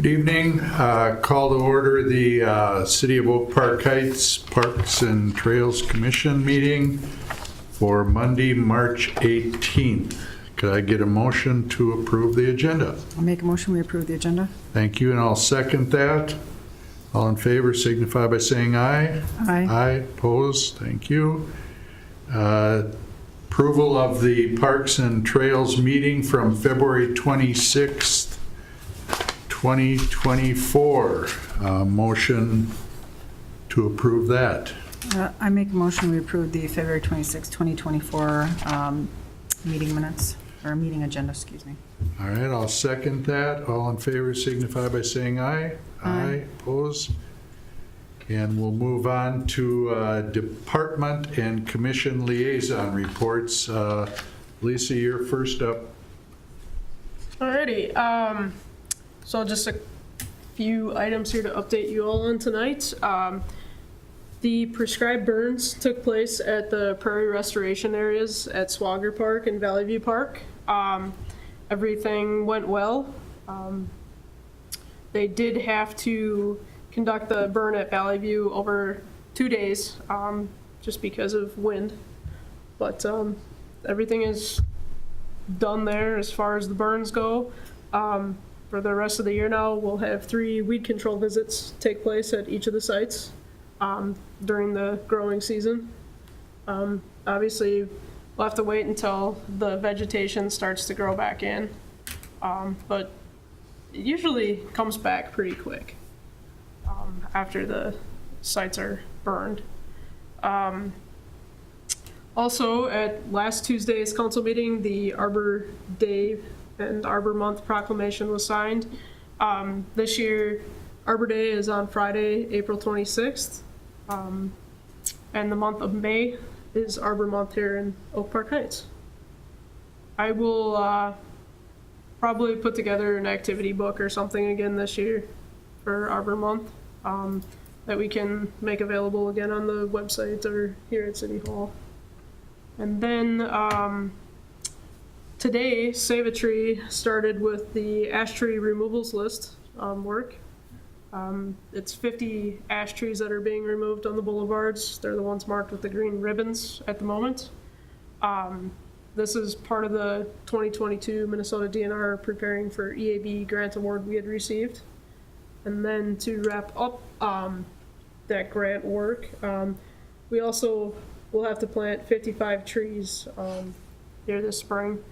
Good evening. Call to order the City of Oak Park Heights Parks and Trails Commission meeting for Monday, March 18th. Could I get a motion to approve the agenda? I'll make a motion, we approve the agenda. Thank you, and I'll second that. All in favor signify by saying aye. Aye. Aye, opposed, thank you. Approval of the Parks and Trails meeting from February 26th, 2024. Motion to approve that. I make a motion, we approve the February 26, 2024 meeting minutes, or meeting agenda, excuse me. All right, I'll second that. All in favor signify by saying aye. Aye. Opposed? And we'll move on to department and commission liaison reports. Lisa, you're first up. Alrighty, so just a few items here to update you all on tonight. The prescribed burns took place at the prairie restoration areas at Swagger Park and Valley View Park. Everything went well. They did have to conduct the burn at Valley View over 2 days, just because of wind. But everything is done there as far as the burns go. For the rest of the year now, we'll have 3 weed control visits take place at each of the sites during the growing season. Obviously, we'll have to wait until the vegetation starts to grow back in, but it usually comes back pretty quick after the sites are burned. Also, at last Tuesday's council meeting, the Arbor Day and Arbor Month proclamation was signed. This year, Arbor Day is on Friday, April 26th, and the month of May is Arbor Month here in Oak Park Heights. I will probably put together an activity book or something again this year for Arbor Month that we can make available again on the website or here at City Hall. And then today, Save a Tree started with the ash tree removals list work. It's 50 ash trees that are being removed on the boulevards. They're the ones marked with the green ribbons at the moment. This is part of the 2022 Minnesota DNR preparing for EAB grant award we had received. And then to wrap up that grant work, we also will have to plant 55 trees here this spring,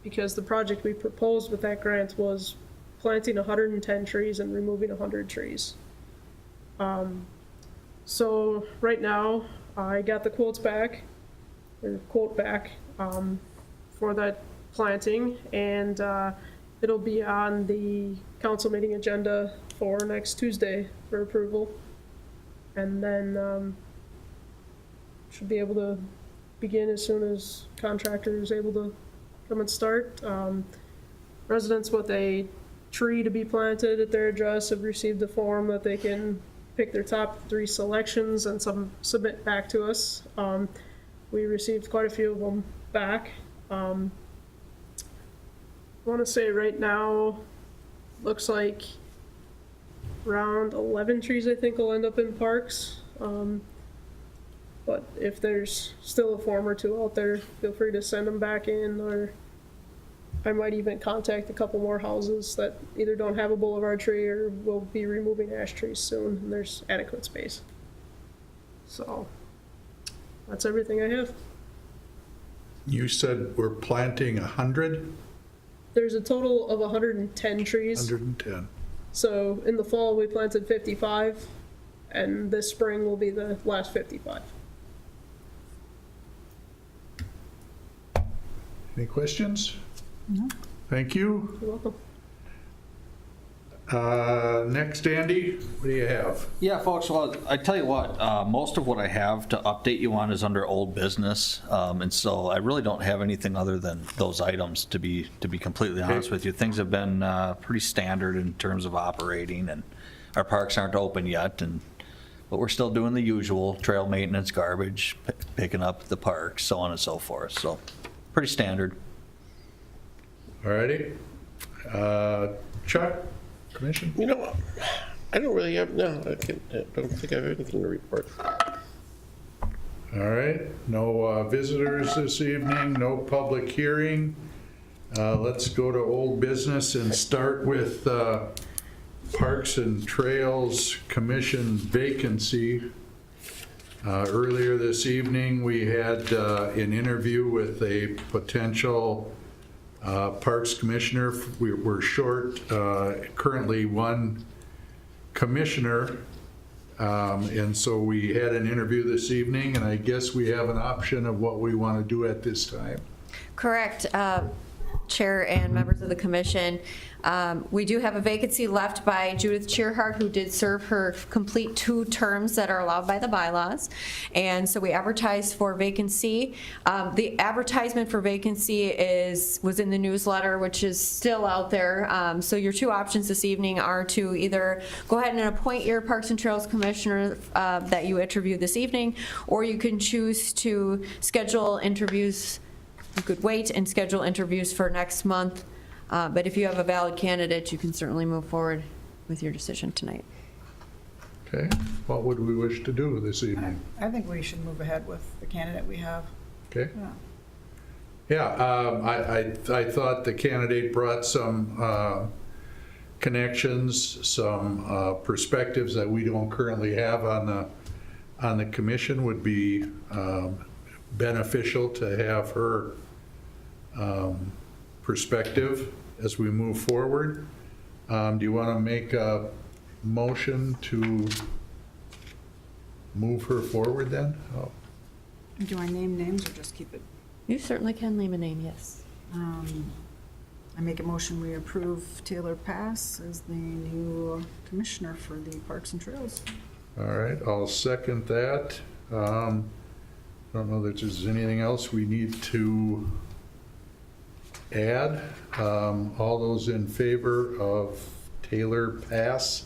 because the project we proposed with that grant was planting 110 trees and removing 100 trees. So right now, I got the quote back for that planting, and it'll be on the council meeting agenda for next Tuesday for approval. And then should be able to begin as soon as contractor is able to come and start. Residents with a tree to be planted at their address have received a form that they can pick their top 3 selections and submit back to us. We received quite a few of them back. I want to say right now, looks like around 11 trees I think will end up in parks. But if there's still a form or 2 out there, feel free to send them back in, or I might even contact a couple more houses that either don't have a boulevard tree or will be removing ash trees soon, and there's adequate space. So that's everything I have. You said we're planting 100? There's a total of 110 trees. 110. So in the fall, we planted 55, and this spring will be the last 55. Any questions? No. Thank you. You're welcome. Next, Andy, what do you have? Yeah, folks, well, I tell you what, most of what I have to update you on is under old business, and so I really don't have anything other than those items, to be completely honest with you. Things have been pretty standard in terms of operating, and our parks aren't open yet, but we're still doing the usual trail maintenance, garbage, picking up the parks, so on and so forth, so pretty standard. All righty. Chuck? Commission? You know, I don't really have, no, I don't think I have anything to report. All right, no visitors this evening, no public hearing. Let's go to old business and start with Parks and Trails Commission vacancy. Earlier this evening, we had an interview with a potential Parks Commissioner. We're short currently one commissioner, and so we had an interview this evening, and I guess we have an option of what we want to do at this time. Correct, Chair and members of the commission. We do have a vacancy left by Judith Cheerhart, who did serve her complete 2 terms that are allowed by the bylaws. And so we advertised for vacancy. The advertisement for vacancy was in the newsletter, which is still out there. So your 2 options this evening are to either go ahead and appoint your Parks and Trails Commissioner that you interviewed this evening, or you can choose to schedule interviews. You could wait and schedule interviews for next month, but if you have a valid candidate, you can certainly move forward with your decision tonight. Okay, what would we wish to do this evening? I think we should move ahead with the candidate we have. Okay. Yeah. Yeah, I thought the candidate brought some connections, some perspectives that we don't currently have on the commission. Would be beneficial to have her perspective as we move forward. Do you want to make a motion to move her forward then? Oh. Do I name names or just keep it? You certainly can name a name, yes. I make a motion, we approve Taylor Pass as the new commissioner for the Parks and Trails. All right, I'll second that. I don't know that there's anything else we need to add. All those in favor of Taylor Pass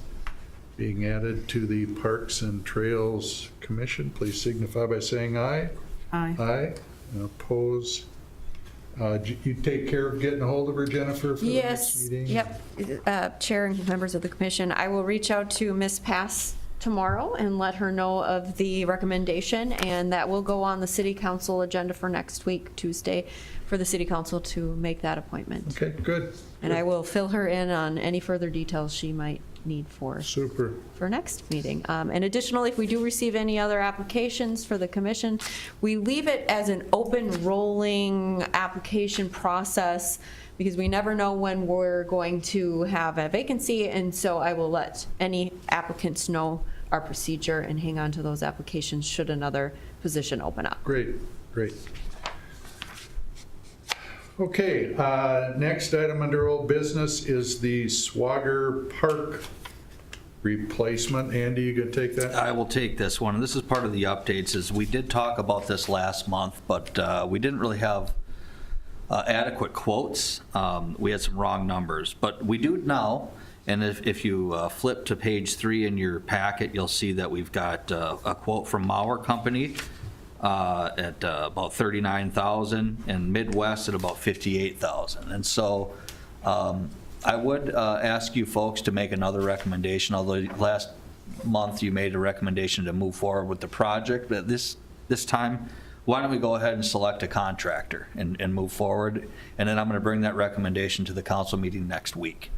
being added to the Parks and Trails Commission, please signify by saying aye. Aye. Aye. And oppose. You take care of getting a hold of her, Jennifer, for the next Yes, meeting? yep. Chair and members of the commission, I will reach out to Ms. Pass tomorrow and let her know of the recommendation, and that will go on the city council agenda for next week, Tuesday, for the city council to make that appointment. Okay, good. And I will fill her in on any further details she might need for Super. next meeting. And additionally, if we do receive any other applications for the commission, we leave it as an open rolling application process because we never know when we're going to have a vacancy, and so I will let any applicants know our procedure and hang on to those applications should another position open up. Great, great. Okay, next item under old business is the Swagger Park replacement. Andy, you gonna take that? I will take this one. And this is part of the updates, is we did talk about this last month, but we didn't really have adequate quotes. We had some wrong numbers, but we do now. And if you flip to page 3 in your packet, you'll see that we've got a quote from Mauer Company at about $39,000 and Midwest at about $58,000. And so I would ask you folks to make another recommendation, although last month you made a recommendation to move forward with the project, but this time, why don't we go ahead and select a contractor and move forward? And then I'm going to bring that recommendation to the council meeting next week.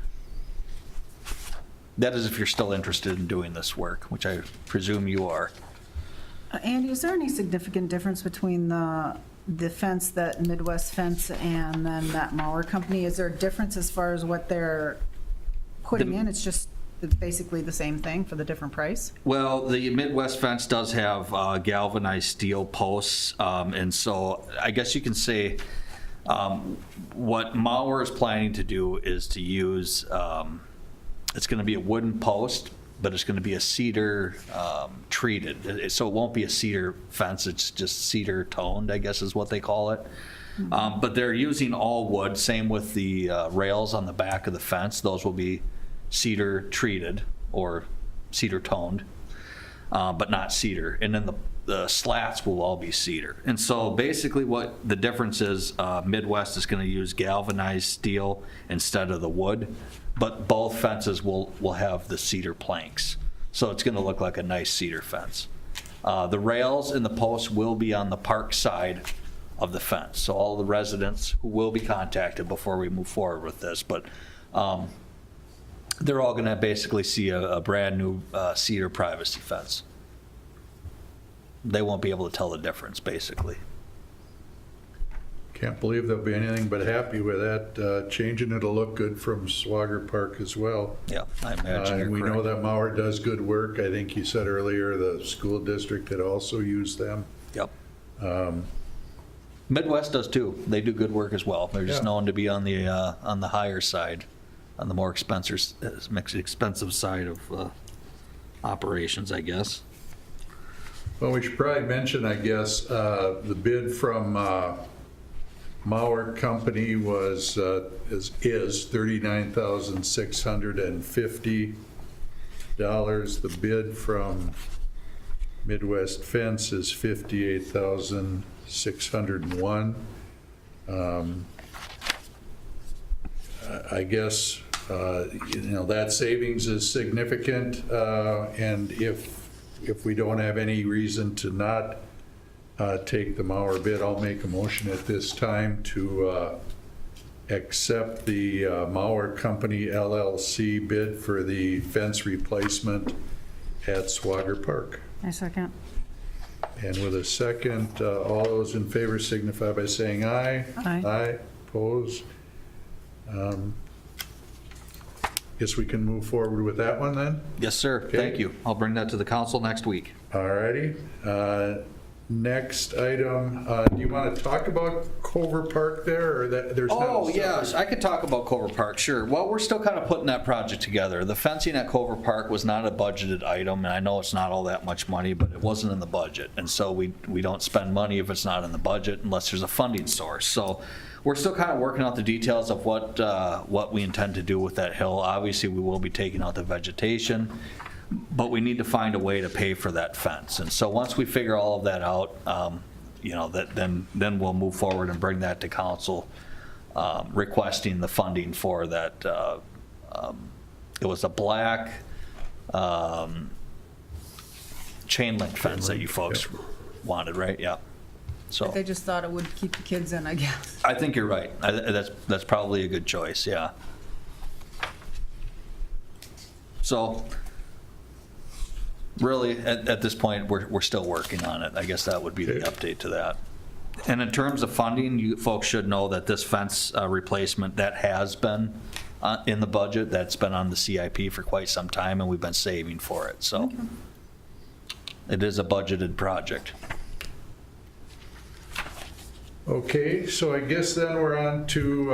That is if you're still interested in doing this work, which I presume you are. Andy, is there any significant difference between the fence, that Midwest fence, and then that Mauer company? Is there a difference as far as what they're putting in? It's just basically the same thing for the different price? Well, the Midwest fence does have galvanized steel posts, and so I guess you can say what Mauer is planning to do is to use, it's going to be a wooden post, but it's going to be a cedar treated. So it won't be a cedar fence, it's just cedar toned, I guess is what they call it. But they're using all wood, same with the rails on the back of the fence. Those will be cedar treated or cedar toned, but not cedar. And then the slats will all be cedar. And so basically what the difference is, Midwest is going to use galvanized steel instead of the wood, but both fences will have the cedar planks. So it's going to look like a nice cedar fence. The rails and the posts will be on the park side of the fence. So all the residents who will be contacted before we move forward with this, but they're all going to basically see a brand new cedar privacy fence. They won't be able to tell the difference, basically. Can't believe they'll be anything but happy with that. Changing it'll look good from Swagger Park as well. Yeah, I imagine you're And we know correct. that Mauer does good work. I think you said earlier the school district had also used them. Yep. Midwest does too. They do good work as well. They're just Yeah. known to be on the higher side, on the more expensive side of operations, I guess. Well, we should probably mention, I guess, the bid from Mauer Company is $39,650. The bid from Midwest Fence is $58,601. I guess, that savings is significant, and if we don't have any reason to not take the Mauer bid, I'll make a motion at this time to accept the Mauer Company LLC bid for the fence replacement at Swagger Park. I second. And with a second, all those in favor signify by saying aye. Aye. Aye, opposed. Guess we can move forward with that one then? Yes, sir. Okay. Thank you. I'll bring that to the council next week. All righty. Next item, do you want to talk about Culver Park there, or that there's not? Oh, yes, I could talk about Culver Park, sure. Well, we're still kind of putting that project together. The fencing at Culver Park was not a budgeted item, and I know it's not all that much money, but it wasn't in the budget. And so we don't spend money if it's not in the budget unless there's a funding source. So we're still kind of working out the details of what we intend to do with that hill. Obviously, we will be taking out the vegetation, but we need to find a way to pay for that fence. And so once we figure all of that out, then we'll move forward and bring that to council, requesting the funding for that. It was a black chain link fence that you folks wanted, right? Yeah. So They just thought it would keep the kids in, I guess. I think you're right. That's probably a good choice, yeah. So really, at this point, we're still working on it. I guess that would be the update to that. And in terms of funding, you folks should know that this fence replacement, that has been in the budget, that's been on the CIP for quite some time, and we've been saving for it, so. It is a budgeted project. Okay, so I guess then we're on to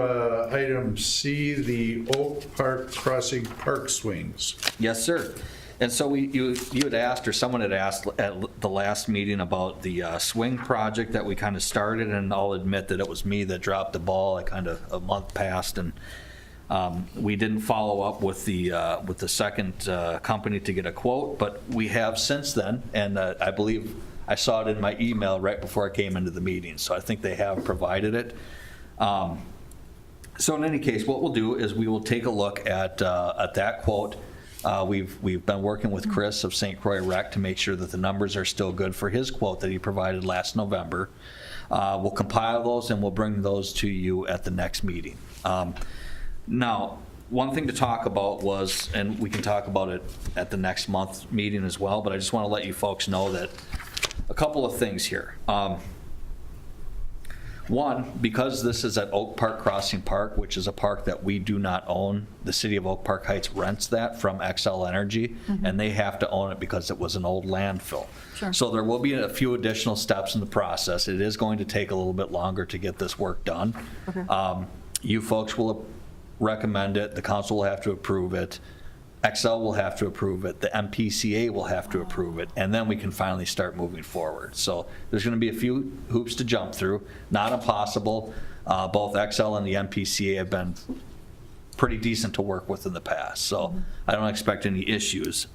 item C, the Oak Park Crossing Park Swings. Yes, sir. And so you had asked, or someone had asked at the last meeting about the swing project that we kind of started, and I'll admit that it was me that dropped the ball. A month passed, and we didn't follow up with the second company to get a quote, but we have since then, and I believe I saw it in my email right before I came into the meeting, so I think they have provided it. So in any case, what we'll do is we will take a look at that quote. We've been working with Chris of St. Croix Rec to make sure that the numbers are still good for his quote that he provided last November. We'll compile those and we'll bring those to you at the next meeting. Now, one thing to talk about was, and we can talk about it at the next month meeting as well, but I just want to let you folks know that a couple of things here. One, because this is at Oak Park Crossing Park, which is a park that we do not own, the city of Oak Park Heights rents that from Xcel Energy, and they have to own it because it was an old landfill. Sure. So there will be a few additional steps in the process. It is going to take a little bit longer to get this work done. Okay. You folks will recommend it, the council will have to approve it, Xcel will have to approve it, the MPCA will have to approve it, and then we can finally start moving forward. So there's going to be a few hoops to jump through, not impossible. Both Xcel and the MPCA have been pretty decent to work with in the past, so I don't expect any issues.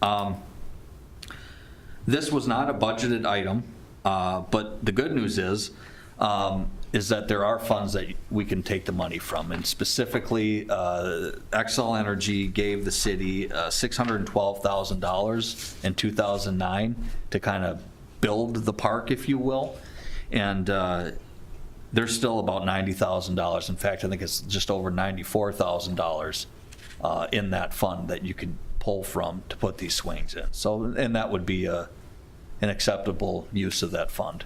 This was not a budgeted item But the good news is that there are funds that we can take the money from. And specifically, Xcel Energy gave the city $612,000 in 2009 to kind of build the park, if you will. And there's still about $90,000. In fact, I think it's just over $94,000 in that fund that you can pull from to put these swings in. So, and that would be an acceptable use of that fund.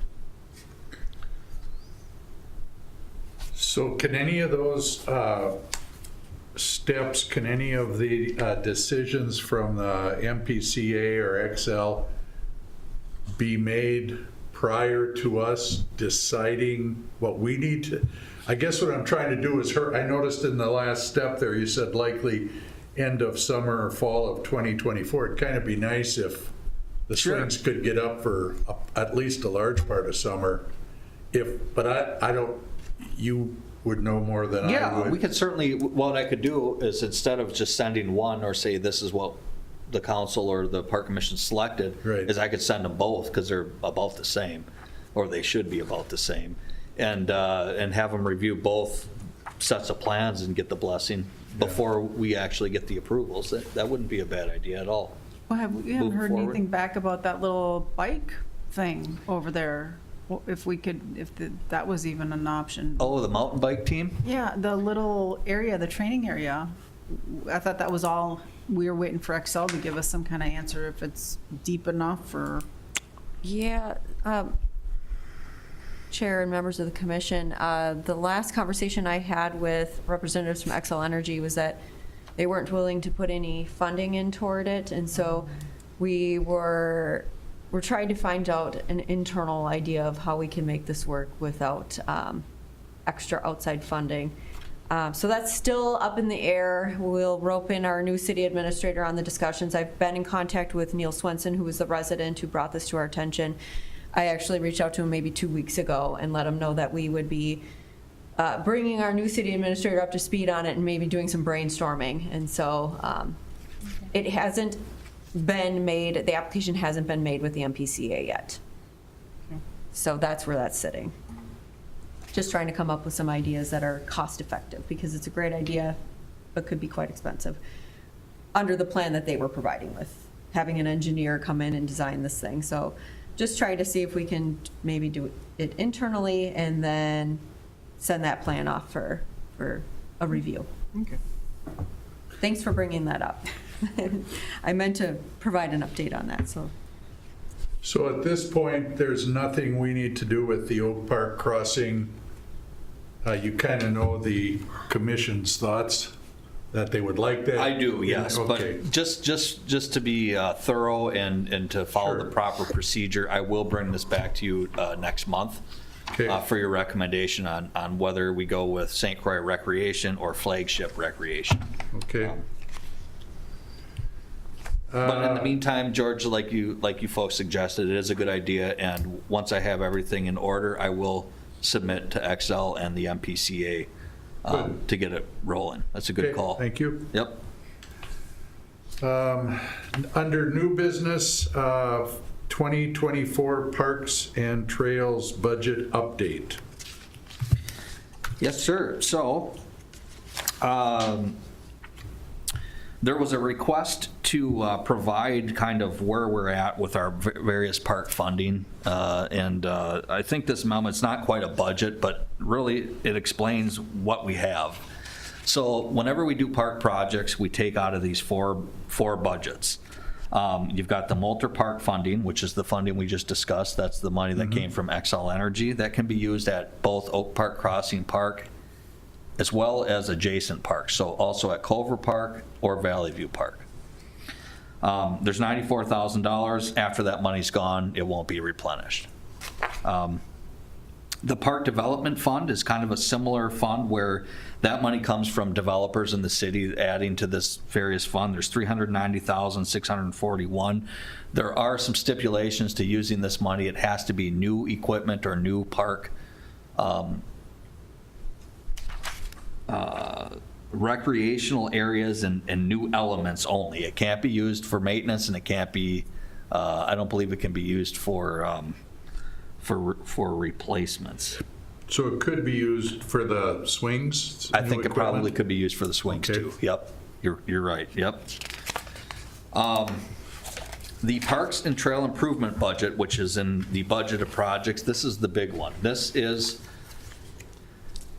So can any of those steps, can any of the decisions from the MPCA or Xcel be made prior to us deciding what we need to? I guess what I'm trying to do is, I noticed in the last step there, you said likely end of summer or fall of 2024. It'd kind of be nice if the swings could get up for at least a large part of summer. But I don't, you would know more than I would. Yeah, we could certainly, what I could do is, instead of just sending one or say this is what the council or the park commission selected, Right. is I could send them both because they're about the same, or they should be about the same, and have them review both sets of plans and get the blessing before we actually get the approvals. That wouldn't be a bad idea at all. Well, we haven't Move heard forward. anything back about that little bike thing over there. Well, if that was even an option. Oh, the mountain bike team? Yeah, the little area, the training area. I thought that was all, we were waiting for Excel to give us some kind of answer if it's deep enough or. Yeah, Chair and members of the commission, the last conversation I had with representatives from Xcel Energy was that they weren't willing to put any funding in toward it, and so we're trying to find out an internal idea of how we can make this work without extra outside funding. So that's still up in the air. We'll rope in our new city administrator on the discussions. I've been in contact with Neil Swenson, who was the resident who brought this to our attention. I actually reached out to him maybe 2 weeks ago and let him know that we would be bringing our new city administrator up to speed on it and maybe doing some brainstorming. And so it hasn't been made, the application hasn't been made with the MPCA yet. So that's where that's sitting. Just trying to come up with some ideas that are cost effective, because it's a great idea, but could be quite expensive under the plan that they were providing with, having an engineer come in and design this thing. So just trying to see if we can maybe do it internally and then send that plan off for a review. Okay. Thanks for bringing that up. I meant to provide an update on that, so. So at this point, there's nothing we need to do with the Oak Park crossing. You kind of know the commission's thoughts, that they would like that? I do, yes, Okay. but just to be thorough and to follow Sure. the proper procedure, I will bring this back to you next month Okay. for your recommendation on whether we go with St. Croix Recreation or Flagship Recreation. Okay. But in the meantime, George, like you folks suggested, it is a good idea, and once I have everything in order, I will submit to Excel and the MPCA Good. to get it rolling. That's a good Okay, call. Thank you. Yep. Under new business, 2024 Parks and Trails budget update. Yes, sir. So, there was a request to provide kind of where we're at with our various park funding. And I think this memo, it's not quite a budget, but really it explains what we have. So whenever we do park projects, we take out of these four budgets. You've got the Moulter Park funding, which is the funding we just discussed. That's the money that came from Xcel Energy. That can be used at both Oak Park Crossing Park as well as adjacent parks, so also at Culver Park or Valley View Park. There's $94,000. After that money's gone, it won't be replenished. The Park Development Fund is kind of a similar fund where that money comes from developers in the city adding to this various fund. There's $390,641. There are some stipulations to using this money. It has to be new equipment or new park recreational areas and new elements only. It can't be used for maintenance, and it can't be, I don't believe it can be used for for replacements. So it could be used for the swings? I new think it probably equipment? could be used for the swings Okay. too. Yep, you're right, yep. The Parks and Trail Improvement budget, which is in the budget of projects, this is the big one.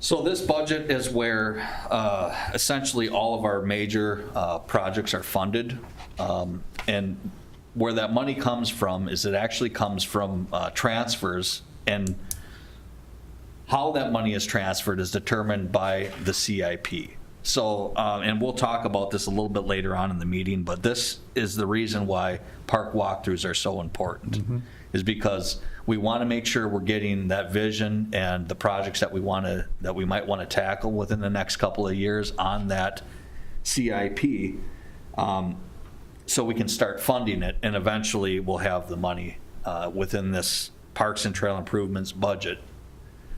So this budget is where essentially all of our major projects are funded. And where that money comes from is it actually comes from transfers, and how that money is transferred is determined by the CIP. So, and we'll talk about this a little bit later on in the meeting, but this is the reason why park walkthroughs are so important, is because we want to make sure we're getting that vision and the projects that we might want to tackle within the next couple of years on that CIP, so we can start funding it, and eventually we'll have the money within this Parks and Trail Improvements budget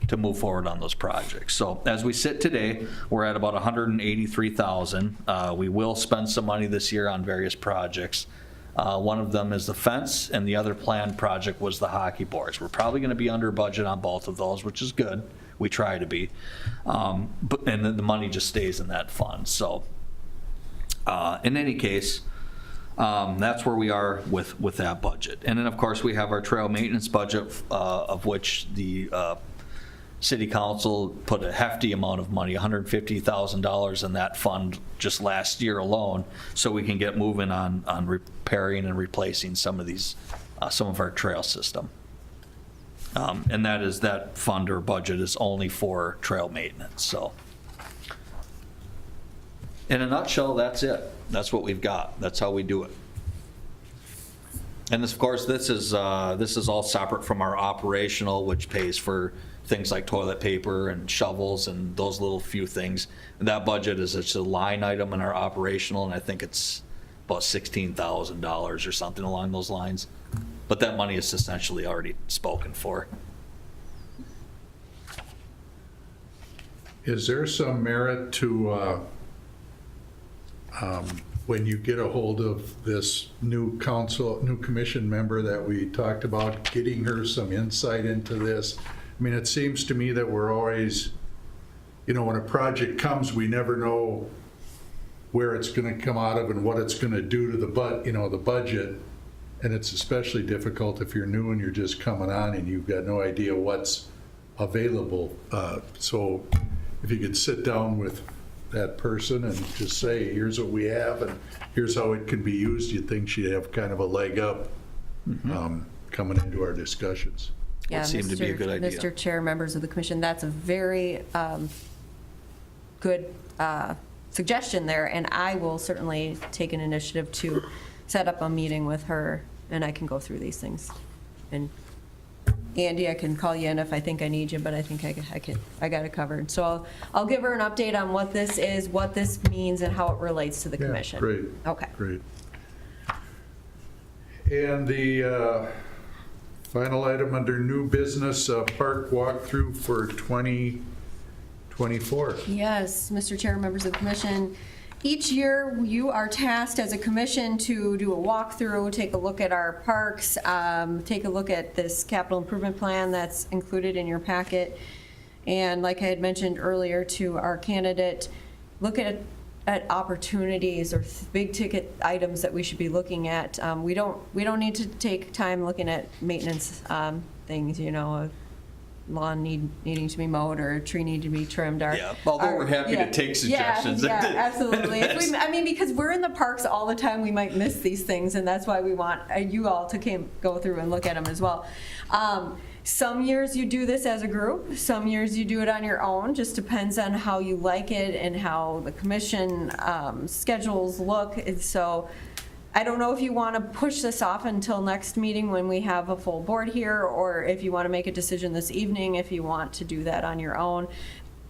to move forward on those projects. So as we sit today, we're at about 183,000. We will spend some money this year on various projects. One of them is the fence, and the other planned project was the hockey boards. We're probably going to be under budget on both of those, which is good. We try to be. And then the money just stays in that fund. So in any case, that's where we are with that budget. And then, of course, we have our trail maintenance budget, of which the City Council put a hefty amount of money, $150,000 in that fund just last year alone, so we can get moving on repairing and replacing some of our trail system. And that fund or budget is only for trail maintenance. So in a nutshell, that's it. That's what we've got. That's how we do it. And this, of course, this is all separate from our operational, which pays for things like toilet paper and shovels and those little few things. And that budget is just a line item in our operational, and I think it's about $16,000 or something along those lines. But that money is essentially already spoken for. Is there some merit to, when you get a hold of this new commission member that we talked about, getting her some insight into this? I mean, it seems to me that we're always, when a project comes, we never know where it's going to come out of and what it's going to do to the budget. And it's especially difficult if you're new and you're just coming on and you've got no idea what's available. So if you could sit down with that person and just say, here's what we have and here's how it can be used, you'd think she'd have kind of a leg up coming into our discussions. Yeah, seemed to be a good idea. Mr. Chair, members of the commission, that's a very good suggestion there, and I will certainly take an initiative to set up a meeting with her, and I can go through these things. And Andy, I can call you in if I think I need you, but I think I got it covered. So I'll give her an update on what this is, what this means, and how it relates to the Yeah, commission. great. Okay. Great. And the final item under new business, park walkthrough for 2024. Yes, Mr. Chair, members of the commission. Each year, you are tasked as a commission to do a walkthrough, take a look at our parks, take a look at this capital improvement plan that's included in your packet. And like I had mentioned earlier to our candidate, look at opportunities or big ticket items that we should be looking at. We don't need to take time looking at maintenance things, lawn needing to be mowed or a tree needing to be trimmed. Although we're happy to take suggestions. Yeah, absolutely. Because we're in the parks all the time, we might miss these things, and that's why we want you all to go through and look at them as well. Some years you do this as a group, some years you do it on your own, just depends on how you like it and how the commission schedules look. And so I don't know if you want to push this off until next meeting when we have a full board here, or if you want to make a decision this evening, if you want to do that on your own.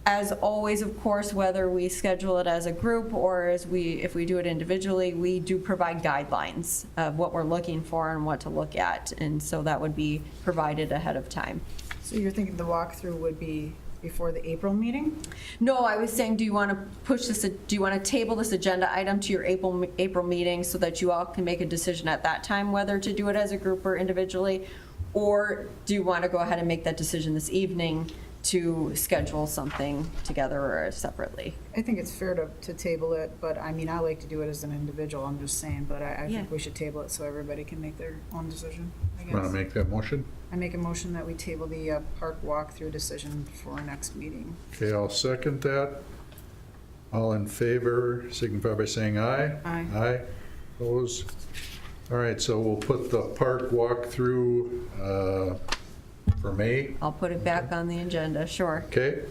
As always, of course, whether we schedule it as a group or if we do it individually, we do provide guidelines of what we're looking for and what to look at. And so that would be provided ahead of time. So you're thinking the walkthrough would be before the April meeting? No, I was saying, do you want to push this, do you want to table this agenda item to your April meeting so that you all can make a decision at that time whether to do it as a group or individually? Or do you want to go ahead and make that decision this evening to schedule something together or separately? I think it's fair to table it, but I mean, I like to do it as an individual, I'm just saying, but I Yeah. think we should table it so everybody can make their own decision, I Want to guess. make that motion? I make a motion that we table the park walkthrough decision for our next meeting. Okay, I'll second that. All in favor, signify by saying aye. Aye. Aye, opposed? All right, so we'll put the park walkthrough for May, I'll put it back on the agenda, sure. okay?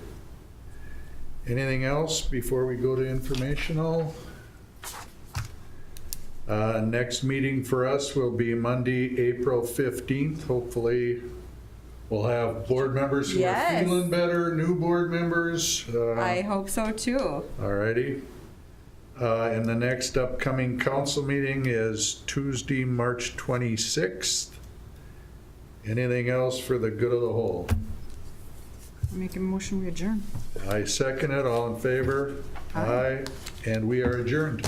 Anything else before we go to informational? Next meeting for us will be Monday, April 15th. Hopefully, we'll have board members who are Yes. feeling better, new board members. I hope so too. All righty. And the next upcoming council meeting is Tuesday, March 26th. Anything else for the good of the whole? Make a motion, we adjourn. I second it. All in favor? Aye. And we are adjourned.